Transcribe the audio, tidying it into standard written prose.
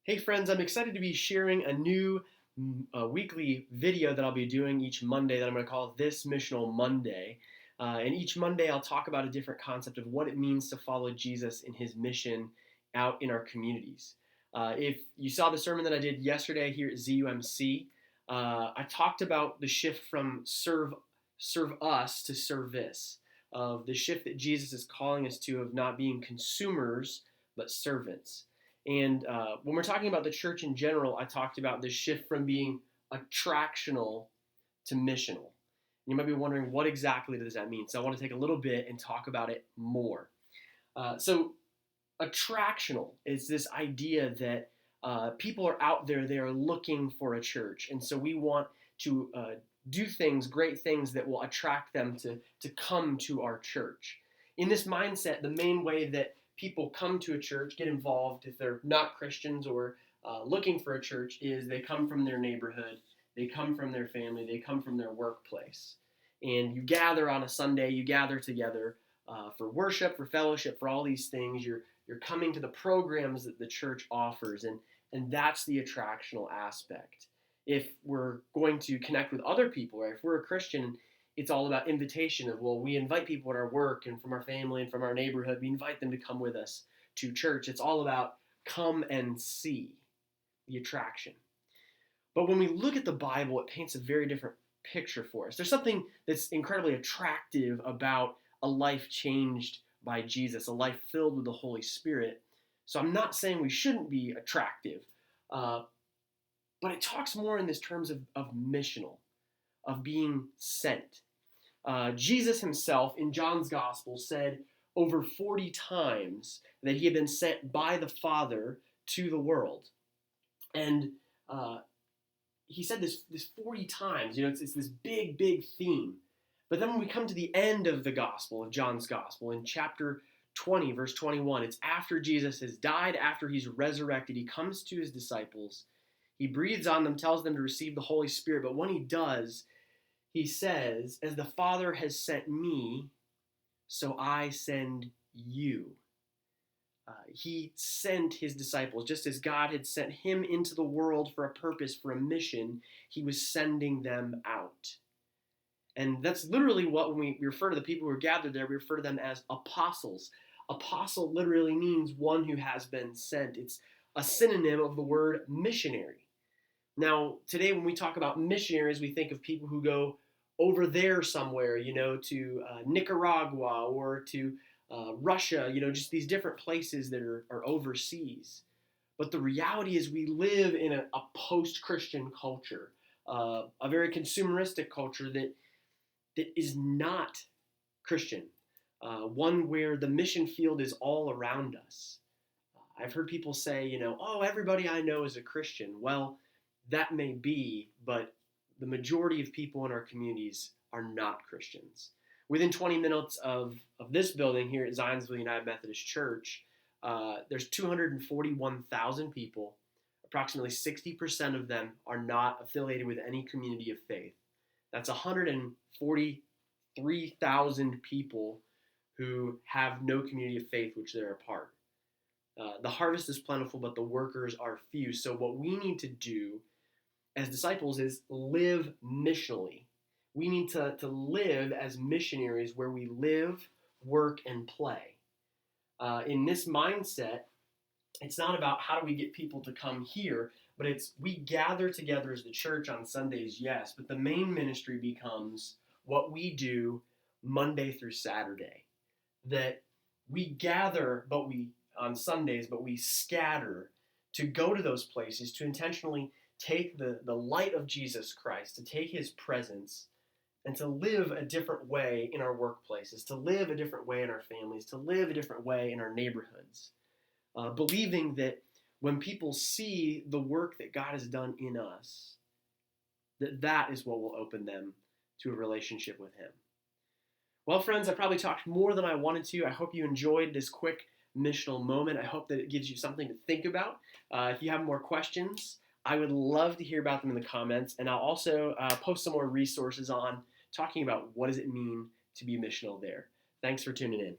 Hey friends, I'm excited to be sharing a new weekly video that I'll be doing each Monday that I'm going to call This Missional Monday. And each Monday I'll talk about a different concept of what it means to follow Jesus in his mission out in our communities. If you saw the sermon that I did yesterday here at ZUMC, I talked about the shift from serve us to service, of the shift that Jesus is calling us to of not being consumers but servants. And when we're talking about the church in general, I talked about this shift from being attractional to missional. And you might be wondering, what exactly does that mean? So I want to take a little bit and talk about it more. So attractional is this idea that people are out there, they are looking for a church. And so we want to do things, great things that will attract them to come to our church. In this mindset, the main way that people come to a church, get involved if they're not Christians or looking for a church, is they come from their neighborhood, they come from their family, they come from their workplace. And you gather on a Sunday, you gather together for worship, for fellowship, for all these things. You're coming to the programs that the church offers, and that's the attractional aspect. If we're going to connect with other people, right? If we're a Christian, it's all about invitation of, well, we invite people at our work and from our family and from our neighborhood. We invite them to come with us to church. It's all about come and see, the attraction. But when we look at the Bible, it paints a very different picture for us. There's something that's incredibly attractive about a life changed by Jesus, a life filled with the Holy Spirit. So I'm not saying we shouldn't be attractive, but it talks more in this terms of missional, of being sent. Jesus himself in John's Gospel said over 40 times that he had been sent by the Father to the world. And he said this 40 times. It's this big, big theme. But then when we come to the end of the Gospel, of John's Gospel, in chapter 20, verse 21, it's after Jesus has died, after he's resurrected. He comes to his disciples. He breathes on them, tells them to receive the Holy Spirit. But when he does, he says, as the Father has sent me, so I send you. He sent his disciples, just as God had sent him into the world for a purpose, for a mission. He was sending them out. And that's literally what, when we refer to the people who are gathered there, we refer to them as apostles. Apostle literally means one who has been sent. It's a synonym of the word missionary. Now, today when we talk about missionaries, we think of people who go over there somewhere, to Nicaragua or to Russia, just these different places that are overseas. But the reality is we live in a post-Christian culture, a very consumeristic culture that is not Christian, one where the mission field is all around us. I've heard people say, oh, everybody I know is a Christian. Well, that may be, but the majority of people in our communities are not Christians. Within 20 minutes of this building here at Zionsville United Methodist Church, there's 241,000 people. Approximately 60% of them are not affiliated with any community of faith. That's 143,000 people who have no community of faith which they're a part. The harvest is plentiful, but the workers are few. So what we need to do as disciples is live missionally. We need to live as missionaries where we live, work, and play. In this mindset, it's not about how do we get people to come here, but it's we gather together as the church on Sundays, yes, but the main ministry becomes what we do Monday through Saturday. That we gather on Sundays, but we scatter to go to those places, to intentionally take the light of Jesus Christ, to take his presence, and to live a different way in our workplaces, to live a different way in our families, to live a different way in our neighborhoods. Believing that when people see the work that God has done in us, that is what will open them to a relationship with him. Well, friends, I probably talked more than I wanted to. I hope you enjoyed this quick missional moment. I hope that it gives you something to think about. If you have more questions, I would love to hear about them in the comments, and I'll also post some more resources on talking about what does it mean to be missional there. Thanks for tuning in.